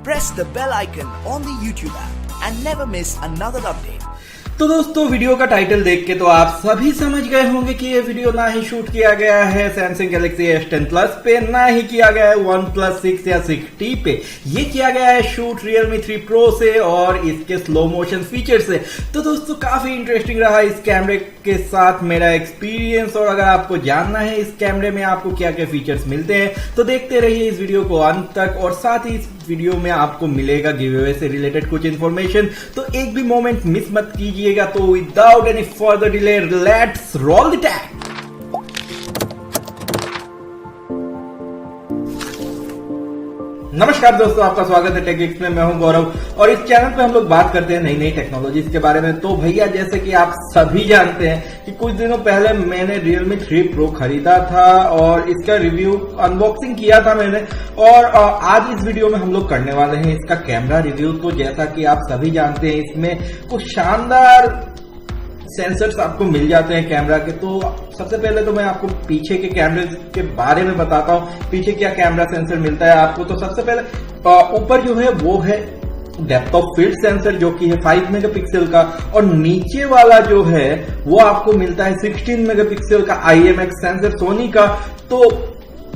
press the bell icon on the YouTube app and never miss another update. तो दोस्तों video का title देख के तो आप सभी समझ गए होंगे कि ये वीडियो ना ही शूट किया गया है सैमसंग गैलेक्सी S10 प्लस पे, ना ही किया गया है OnePlus 6 या 6T पे। ये किया गया है शूट Realme 3 Pro से और इसके स्लो मोशन फीचर से। तो दोस्तों काफी इंटरेस्टिंग रहा इस कैमरे के साथ मेरा एक्सपीरियंस, और अगर आपको जानना है इस कैमरे में आपको क्या क्या फीचर्स मिलते हैं तो देखते रहिए इस वीडियो को अंत तक। और साथ ही इस वीडियो में आपको मिलेगा गिव अवे से रिलेटेड कुछ इन्फॉर्मेशन, तो एक भी मोमेंट मिस मत कीजिएगा। तो without any further delay let's roll the tag. नमस्कार दोस्तों, आपका स्वागत है टेक गिक्स में। मैं हूं गौरव और इस चैनल पे हम लोग बात करते हैं नई नई टेक्नोलॉजीज के बारे में। तो भैया जैसे कि आप सभी जानते हैं कि कुछ दिनों पहले मैंने Realme 3 Pro खरीदा था और इसका रिव्यू अनबॉक्सिंग किया था मैंने, और आज इस वीडियो में हम लोग करने वाले हैं इसका कैमरा रिव्यू। तो जैसा कि आप सभी जानते हैं इसमें कुछ शानदार सेंसर्स आपको मिल जाते हैं कैमरा के। तो सबसे पहले तो मैं आपको पीछे के कैमरे के बारे में बताता हूँ, पीछे क्या कैमरा सेंसर मिलता है आपको। तो सबसे पहले ऊपर जो है वो है डेप्थ ऑफ फील्ड सेंसर जो कि है 5 मेगापिक्सल का, और नीचे वाला जो है वो आपको मिलता है 16 मेगापिक्सल का IMX सेंसर सोनी का। तो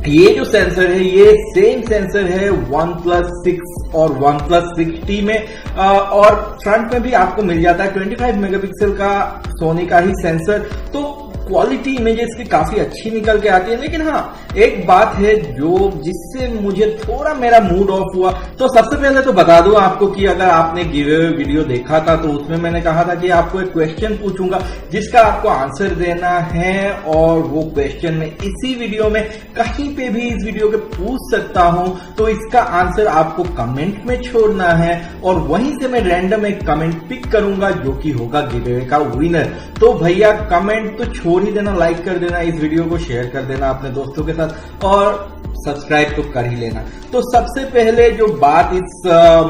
ये जो सेंसर है ये सेम सेंसर है OnePlus 6 और OnePlus 6T में, और फ्रंट में भी आपको मिल जाता है 25 मेगापिक्सल का सोनी का ही सेंसर। तो क्वालिटी इमेजेस की काफी अच्छी निकल के आती है। लेकिन हाँ, एक बात है जो जिससे मुझे थोड़ा मेरा मूड ऑफ हुआ। तो सबसे पहले तो बता दूं आपको कि अगर आपने गिव अवे वीडियो देखा था तो उसमें मैंने कहा था कि आपको एक क्वेश्चन पूछूंगा जिसका आपको आंसर देना है, और वो क्वेश्चन मैं इसी वीडियो में कहीं पे भी इस वीडियो के पूछ सकता हूं। तो इसका आंसर आपको कमेंट में छोड़ना है और वहीं से मैं रैंडम एक कमेंट पिक करूंगा जो कि होगा गिव अवे का विनर। तो भैया कमेंट तो छोड़ ही देना, लाइक कर देना, इस वीडियो को शेयर कर देना अपने दोस्तों के साथ, और सब्सक्राइब तो कर ही लेना। तो सबसे पहले जो बात इस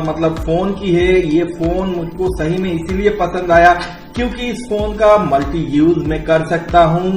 मतलब फोन की है, ये फोन मुझको सही में इसीलिए पसंद आया क्योंकि इस फोन का मल्टी यूज मैं कर सकता हूं।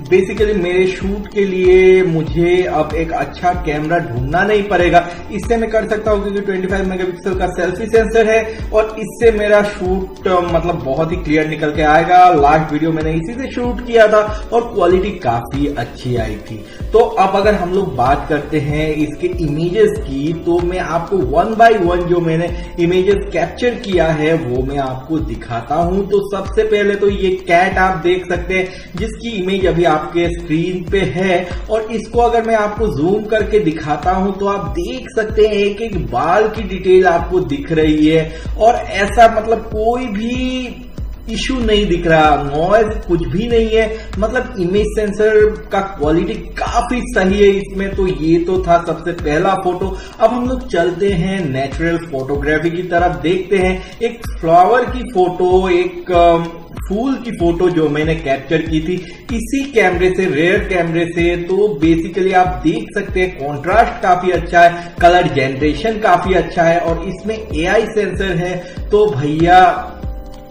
बेसिकली मेरे शूट के लिए मुझे अब एक अच्छा कैमरा ढूंढना नहीं पड़ेगा, इससे मैं कर सकता हूं क्योंकि 25 मेगापिक्सल का सेल्फी सेंसर है और इससे मेरा शूट मतलब बहुत ही क्लियर निकल के आएगा। लास्ट वीडियो मैंने इसी से शूट किया था और क्वालिटी काफी अच्छी आई थी। तो अब अगर हम लोग बात करते हैं इसके इमेजेस की, तो मैं आपको 1 by 1 जो मैंने इमेजेस कैप्चर किया है वो मैं आपको दिखाता हूं। तो सबसे पहले तो ये कैट आप देख सकते हैं जिसकी इमेज अभी आपके स्क्रीन पे है, और इसको अगर मैं आपको जूम करके दिखाता हूं तो आप देख सकते हैं एक एक बाल की डिटेल आपको दिख रही है, और ऐसा मतलब कोई भी इशू नहीं दिख रहा, नॉइज कुछ भी नहीं है। मतलब इमेज सेंसर का क्वालिटी काफी सही है इसमें। तो ये तो था सबसे पहला फोटो। अब हम लोग चलते हैं नेचुरल फोटोग्राफी की तरफ, देखते हैं एक फ्लावर की फोटो, एक फूल की फोटो जो मैंने कैप्चर की थी इसी कैमरे से, रेयर कैमरे से। तो बेसिकली आप देख सकते हैं कॉन्ट्रास्ट काफी अच्छा है, कलर जनरेशन काफी अच्छा है, और इसमें AI सेंसर है तो भैया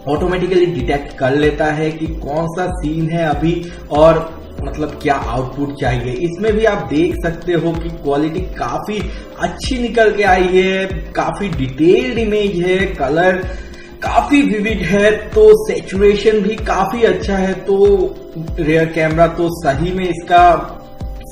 ऑटोमेटिकली डिटेक्ट कर लेता है कि कौन सा सीन है अभी और मतलब क्या आउटपुट चाहिए। इसमें भी आप देख सकते हो कि क्वालिटी काफी अच्छी निकल के आई है, काफी डिटेल्ड इमेज है, कलर काफी विविड है, तो सैचुरेशन भी काफी अच्छा है। तो रेयर कैमरा तो सही में इसका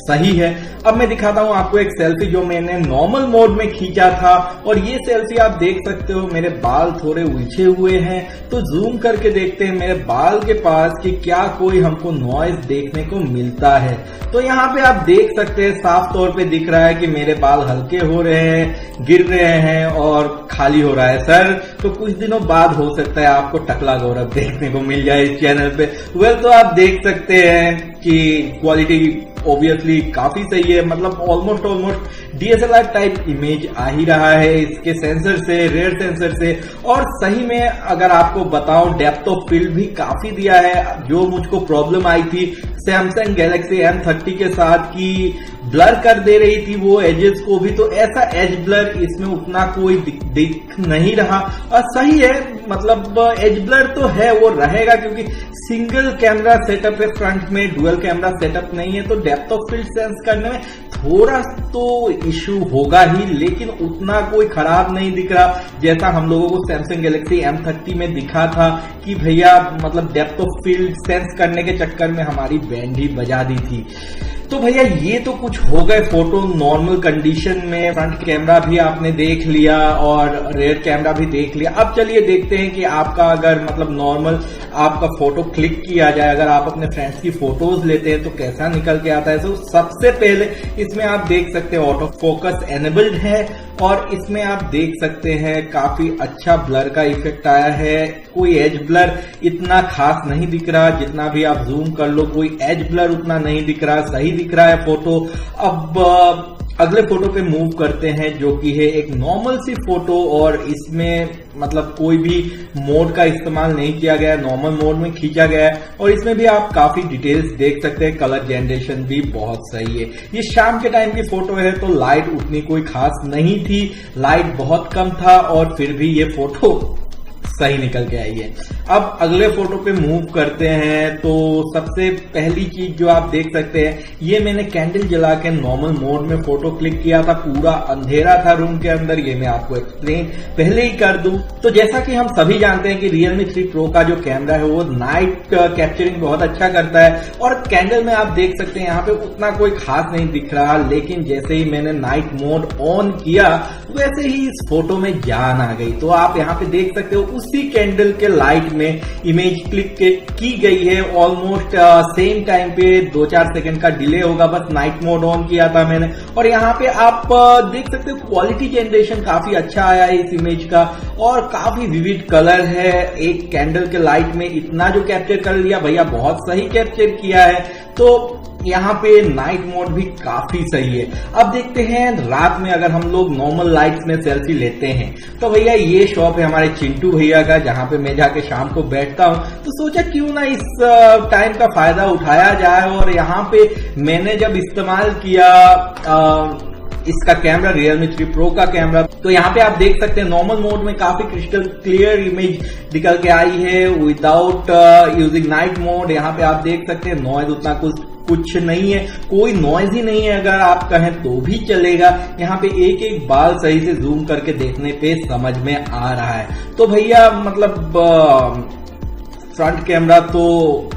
सही है। अब मैं दिखाता हूं आपको एक सेल्फी जो मैंने नॉर्मल मोड में खींचा था, और ये सेल्फी आप देख सकते हो मेरे बाल थोड़े उलझे हुए हैं। तो जूम करके देखते हैं मेरे बाल के पास कि क्या कोई हमको नॉइज देखने को मिलता है। तो यहाँ पे आप देख सकते हैं साफ तौर पे दिख रहा है कि मेरे बाल हल्के हो रहे हैं, गिर रहे हैं और खाली हो रहा है सर। तो कुछ दिनों बाद हो सकता है आपको टकला गौरव देखने को मिल जाए इस चैनल पे। वेल, तो आप देख सकते हैं कि क्वालिटी ऑब्वियसली काफी सही है, मतलब ऑलमोस्ट DSLR टाइप इमेज आ ही रहा है इसके सेंसर से, रेयर सेंसर से। और सही में अगर आपको बताऊं डेप्थ ऑफ फील्ड भी काफी दिया है। जो मुझको प्रॉब्लम आई थी सैमसंग गैलेक्सी M30 के साथ की ब्लर कर दे रही थी वो एजेस को भी, तो ऐसा एज ब्लर इसमें उतना कोई दिख नहीं रहा। और सही है, मतलब एज ब्लर तो है, वो रहेगा क्योंकि सिंगल कैमरा सेटअप है फ्रंट में, डुअल कैमरा सेटअप नहीं है, तो डेप्थ ऑफ फील्ड सेंस करने में थोड़ा तो इशू होगा ही, लेकिन उतना कोई खराब नहीं दिख रहा जैसा हम लोगों को सैमसंग गैलेक्सी M30 में दिखा था कि भैया मतलब डेप्थ ऑफ फील्ड सेंस करने के चक्कर में हमारी बैंड ही बजा दी थी। तो भैया ये तो कुछ हो गए फोटो नॉर्मल कंडीशन में, फ्रंट कैमरा भी आपने देख लिया और रेयर कैमरा भी देख लिया। अब चलिए देखते हैं कि आपका अगर मतलब नॉर्मल आपका फोटो क्लिक किया जाए, अगर आप अपने फ्रेंड्स की फोटोज लेते हैं तो कैसा निकल के आता है। तो सबसे पहले इसमें आप देख सकते हैं ऑटो फोकस एनेबल्ड है और इसमें आप देख सकते हैं काफी अच्छा ब्लर का इफेक्ट आया है। कोई एज ब्लर इतना खास नहीं दिख रहा, जितना भी आप जूम कर लो कोई एज ब्लर उतना नहीं दिख रहा, सही दिख रहा है फोटो। अब अगले फोटो पे मूव करते हैं जो कि है एक नॉर्मल सी फोटो और इसमें मतलब कोई भी मोड का इस्तेमाल नहीं किया गया, नॉर्मल मोड में खींचा गया है और इसमें भी आप काफी डिटेल्स देख सकते हैं, कलर जनरेशन भी बहुत सही है। ये शाम के टाइम की फोटो है तो लाइट उतनी कोई खास नहीं थी, लाइट बहुत कम था और फिर भी ये फोटो सही निकल के आई है। अब अगले फोटो पे मूव करते हैं तो सबसे पहली चीज जो आप देख सकते हैं, ये मैंने कैंडल जला के नॉर्मल मोड में फोटो क्लिक किया था, पूरा अंधेरा था रूम के अंदर, ये मैं आपको एक्सप्लेन पहले ही कर दूं। तो जैसा कि हम सभी जानते हैं कि Realme 3 Pro का जो कैमरा है वो नाइट कैप्चरिंग बहुत अच्छा करता है और कैंडल में आप देख सकते हैं यहाँ पे उतना कोई खास नहीं दिख रहा, लेकिन जैसे ही मैंने नाइट मोड ऑन किया वैसे ही इस फोटो में जान आ गई। तो आप यहाँ पे देख सकते हो उसी कैंडल के लाइट में इमेज क्लिक की गई है, ऑलमोस्ट सेम टाइम पे 2-4 सेकंड का डिले होगा, बस नाइट मोड ऑन किया था मैंने। और यहाँ पे आप देख सकते हो क्वालिटी जनरेशन काफी अच्छा आया है इस इमेज का और काफी विविड कलर है। एक कैंडल के लाइट में इतना जो कैप्चर कर लिया भैया बहुत सही कैप्चर किया है। तो यहाँ पे नाइट मोड भी काफी सही है। अब देखते हैं रात में अगर हम लोग नॉर्मल लाइट्स में सेल्फी लेते हैं तो भैया ये शॉप है हमारे चिंटू भैया का, जहाँ पे मैं जाके शाम को बैठता हूँ। तो सोचा क्यों ना इस टाइम का फायदा उठाया जाए और यहाँ पे मैंने जब इस्तेमाल किया इसका कैमरा Realme 3 Pro का कैमरा, तो यहाँ पे आप देख सकते हैं नॉर्मल मोड में काफी क्रिस्टल क्लियर इमेज निकल के आई है विदाउट यूजिंग नाइट मोड। यहाँ पे आप देख सकते हैं नॉइज उतना कुछ नहीं है, कोई नॉइज ही नहीं है अगर आप कहें तो भी चलेगा। यहाँ पे एक एक बाल सही से जूम करके देखने पे समझ में आ रहा है। तो भैया मतलब फ्रंट कैमरा तो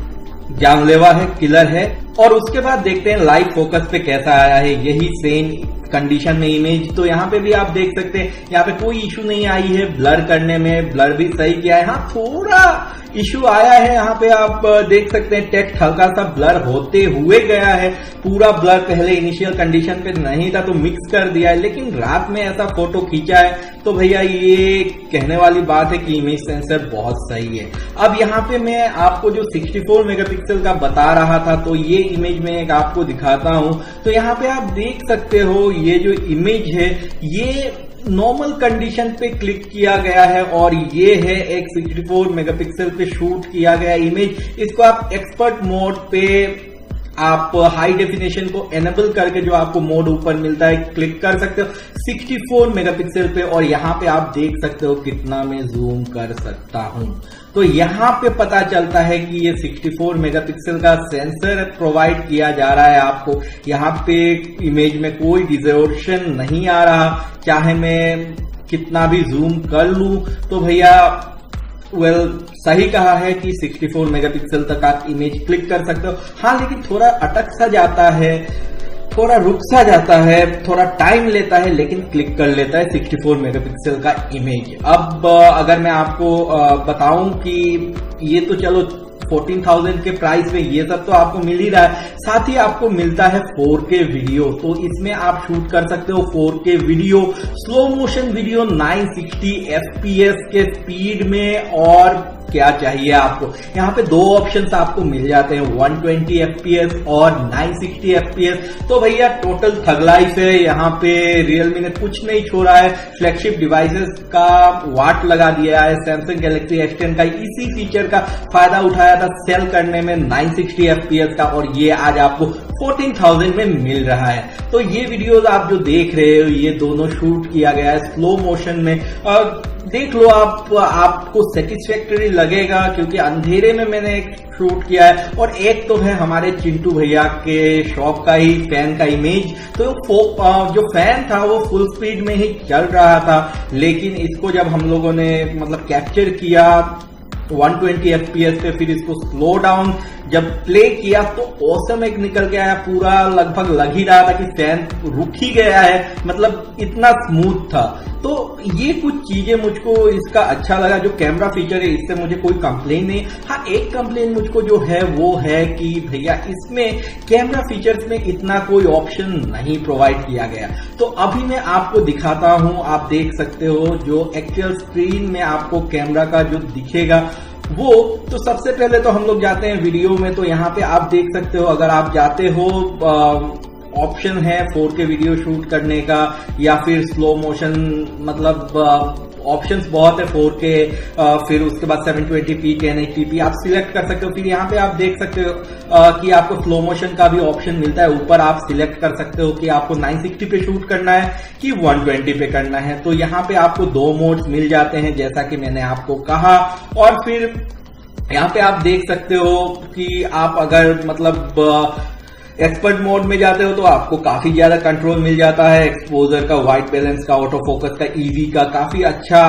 जानलेवा है, किलर है। और उसके बाद देखते हैं लाइव फोकस पे कैसा आया है, यही सेम कंडीशन में इमेज। तो यहाँ पे भी आप देख सकते हैं यहाँ पे कोई इशू नहीं आई है ब्लर करने में, ब्लर भी सही किया है। हाँ थोड़ा इशू आया है, यहाँ पे आप देख सकते हैं टेक्स्ट हल्का सा ब्लर होते हुए गया है, पूरा ब्लर पहले इनिशियल कंडीशन पे नहीं था तो मिक्स कर दिया है, लेकिन रात में ऐसा फोटो खींचा है तो भैया ये कहने वाली बात है कि इमेज सेंसर बहुत सही है। अब यहाँ पे मैं आपको जो 64 मेगापिक्सल का बता रहा था तो ये इमेज में एक आपको दिखाता हूं। तो यहाँ पे आप देख सकते हो ये जो इमेज है ये नॉर्मल कंडीशन पे क्लिक किया गया है और ये है एक 64 मेगापिक्सल पे शूट किया गया इमेज। इसको आप एक्सपर्ट मोड पे आप हाई डेफिनेशन को एनेबल करके जो आपको मोड ऊपर मिलता है क्लिक कर सकते हो 64 मेगापिक्सल पे और यहाँ पे आप देख सकते हो कितना मैं जूम कर सकता हूं। तो यहाँ पे पता चलता है कि ये 64 मेगापिक्सल का सेंसर प्रोवाइड किया जा रहा है आपको। यहाँ पे इमेज में कोई डिसोर्शन नहीं आ रहा, चाहे मैं कितना भी जूम कर लूं तो भैया सही कहा है कि 64 मेगापिक्सल तक आप इमेज क्लिक कर सकते हो। हाँ लेकिन थोड़ा अटक सा जाता है, थोड़ा रुक सा जाता है, थोड़ा टाइम लेता है, लेकिन क्लिक कर लेता है 64 मेगापिक्सल का इमेज। अब अगर मैं आपको बताऊं कि ये तो चलो 14,000 के प्राइस में ये सब तो आपको मिल ही रहा है, साथ ही आपको मिलता है 4K वीडियो। तो इसमें आप शूट कर सकते हो 4K video, slow motion video 960 FPS के स्पीड में। और क्या चाहिए आपको, यहाँ पे दो ऑप्शंस आपको मिल जाते हैं 120 FPS और 960 FPS। तो भैया टोटल थग लाइफ है, यहाँ पे Realme ने कुछ नहीं छोड़ा है, फ्लैगशिप डिवाइसेस का वाट लगा दिया है। सैमसंग गैलेक्सी S10 का इसी फीचर का फायदा उठाया था सेल करने में 960 FPS का और ये आज आपको 14,000 में मिल रहा है। तो ये वीडियोस आप जो देख रहे हो ये दोनों शूट किया गया है स्लो मोशन में। देख लो आपको सेटिस्फैक्टरी लगेगा क्योंकि अंधेरे में मैंने एक शूट किया है और एक तो है हमारे चिंटू भैया के शॉप का ही फैन का इमेज। तो जो फैन था वो फुल स्पीड में ही चल रहा था, लेकिन इसको जब हम लोगों ने मतलब कैप्चर किया 120 FPS पे, फिर इसको स्लो डाउन जब प्ले किया तो ऑसम एक निकल के आया, पूरा लगभग लग ही रहा था कि फैन रुक ही गया है, मतलब इतना स्मूथ था। तो ये कुछ चीजें मुझको इसका अच्छा लगा। जो कैमरा फीचर है इससे मुझे कोई कंप्लेन नहीं। हाँ, एक कंप्लेन मुझको जो है वो है कि भैया इसमें कैमरा फीचर्स में इतना कोई ऑप्शन नहीं प्रोवाइड किया गया। तो अभी मैं आपको दिखाता हूं, आप देख सकते हो जो एक्चुअल स्क्रीन में आपको कैमरा का जो दिखेगा वो। तो सबसे पहले तो हम लोग जाते हैं वीडियो में। तो यहाँ पे आप देख सकते हो, अगर आप जाते हो ऑप्शन है 4K वीडियो शूट करने का या फिर स्लो मोशन, मतलब ऑप्शंस बहुत है 4K, फिर उसके बाद 720p 1080p आप सिलेक्ट कर सकते हो। फिर यहाँ पे आप देख सकते हो कि आपको स्लो मोशन का भी ऑप्शन मिलता है। ऊपर आप सिलेक्ट कर सकते हो कि आपको 960 पे शूट करना है कि 120 पे करना है। तो यहाँ पे आपको दो मोड्स मिल जाते हैं जैसा कि मैंने आपको कहा। और फिर यहाँ पे आप देख सकते हो कि आप अगर मतलब एक्सपर्ट मोड में जाते हो तो आपको काफी ज्यादा कंट्रोल मिल जाता है, एक्सपोजर का, व्हाइट बैलेंस का, ऑटो फोकस का, ईवी का काफी अच्छा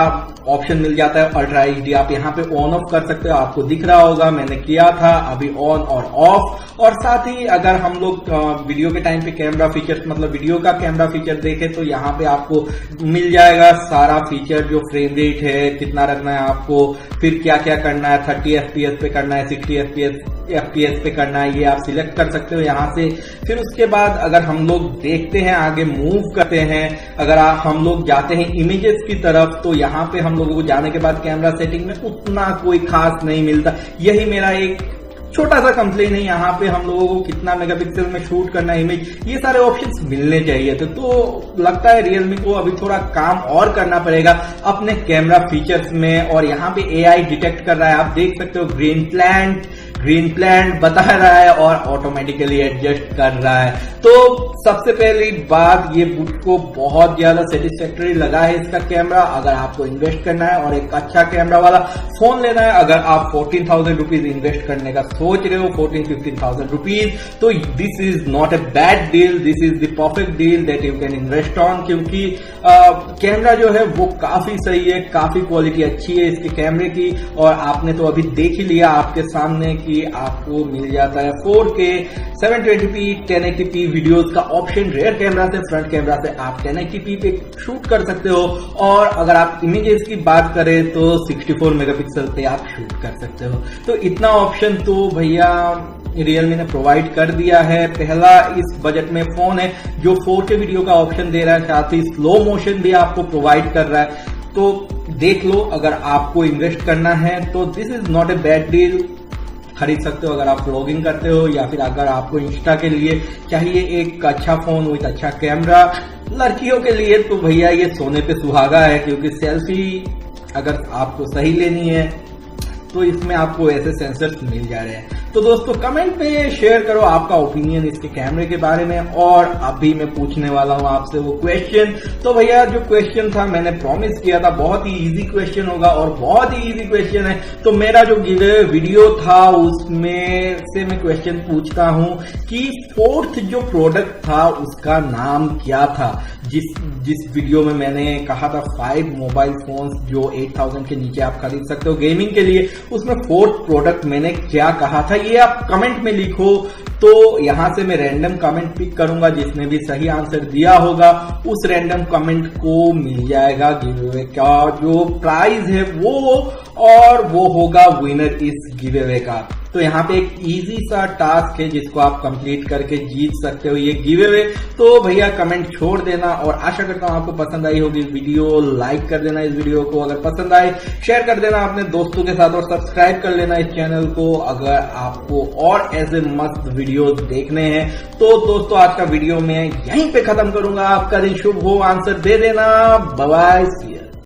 ऑप्शन मिल जाता है। अल्ट्रा एचडी आप यहाँ पे ऑन ऑफ कर सकते हो, आपको दिख रहा होगा मैंने किया था अभी ऑन और ऑफ। और साथ ही अगर हम लोग वीडियो के टाइम पे कैमरा फीचर मतलब वीडियो का कैमरा फीचर देखें तो यहाँ पे आपको मिल जाएगा सारा फीचर, जो फ्रेम रेट है कितना रखना है आपको, फिर क्या क्या करना है, 30 FPS पे करना है, 60 FPS पे करना है, ये आप सिलेक्ट कर सकते हो यहाँ से। फिर उसके बाद अगर हम लोग देखते हैं आगे मूव करते हैं, अगर हम लोग जाते हैं इमेजेस की तरफ तो यहाँ पे हम लोगों को जाने के बाद कैमरा सेटिंग में उतना कोई खास नहीं मिलता। यही मेरा एक छोटा सा कंप्लेन है। यहाँ पे हम लोगों को कितना मेगापिक्सल में शूट करना है इमेज, ये सारे ऑप्शंस मिलने चाहिए थे। तो लगता है रियलमी को अभी थोड़ा काम और करना पड़ेगा अपने कैमरा फीचर्स में। और यहाँ पे AI डिटेक्ट कर रहा है, आप देख सकते हो ग्रीन प्लांट बता रहा है और ऑटोमेटिकली एडजस्ट कर रहा है। तो सबसे पहली बात ये मुझको बहुत ज्यादा सेटिस्फैक्टरी लगा है इसका कैमरा। अगर आपको इन्वेस्ट करना है और एक अच्छा कैमरा वाला फोन लेना है, अगर आप 14,000 रुपीज इन्वेस्ट करने का सोच रहे हो, 14-15,000 रुपीज, तो this is not a bad deal, this is the perfect deal that you can invest on. क्योंकि कैमरा जो है वो काफी सही है, काफी क्वालिटी अच्छी है इसके कैमरे की। और आपने तो अभी देख ही लिया आपके सामने कि आपको मिल जाता है 4K 720p 1080p वीडियोस का ऑप्शन। रेयर कैमरा से, फ्रंट कैमरा से आप 1080p पे शूट कर सकते हो। और अगर आप इमेजेस की बात करें तो 64 मेगापिक्सल पे आप शूट कर सकते हो। तो इतना ऑप्शन तो भैया रियलमी ने प्रोवाइड कर दिया है। पहला इस बजट में फोन है जो 4K वीडियो का ऑप्शन दे रहा है, साथ ही स्लो मोशन भी आपको प्रोवाइड कर रहा है। तो देख लो, अगर आपको इन्वेस्ट करना है तो this is not a bad deal, खरीद सकते हो अगर आप ब्लॉगिंग करते हो या फिर अगर आपको इंस्टा के लिए चाहिए एक अच्छा फोन विद अच्छा कैमरा। लड़कियों के लिए तो भैया ये सोने पे सुहागा है, क्योंकि सेल्फी अगर आपको सही लेनी है तो इसमें आपको ऐसे सेंसर्स मिल जा रहे हैं। तो दोस्तों कमेंट में शेयर करो आपका ओपिनियन इसके कैमरे के बारे में। और अभी मैं पूछने वाला हूं आपसे वो क्वेश्चन। तो भैया जो क्वेश्चन था मैंने प्रॉमिस किया था बहुत ही इजी क्वेश्चन होगा और बहुत ही इजी क्वेश्चन है। तो मेरा जो वीडियो था उसमें से मैं क्वेश्चन पूछता हूं कि फोर्थ जो प्रोडक्ट था उसका नाम क्या था। जिस वीडियो में मैंने कहा था 5 मोबाइल फोन्स जो 8,000 के नीचे आप खरीद सकते हो गेमिंग के लिए, उसमें फोर्थ प्रोडक्ट मैंने क्या कहा था ये आप कमेंट में लिखो। तो यहां से मैं रैंडम कमेंट पिक करूंगा, जिसने भी सही आंसर दिया होगा उस रैंडम कमेंट को मिल जाएगा गिव अवे का जो प्राइज है वो, और वो होगा विनर इस गिव अवे का। तो यहाँ पे एक इजी सा टास्क है जिसको आप कंप्लीट करके जीत सकते हो ये गिव अवे। तो भैया कमेंट छोड़ देना और आशा करता हूँ आपको पसंद आई होगी वीडियो। लाइक कर देना इस वीडियो को, अगर पसंद आए शेयर कर देना अपने दोस्तों के साथ और सब्सक्राइब कर लेना इस चैनल को अगर आपको और ऐसे मस्त वीडियोस देखने हैं। तो दोस्तों आज का वीडियो मैं यहीं पे खत्म करूंगा। आपका दिन शुभ हो, आंसर दे देना। Bye bye.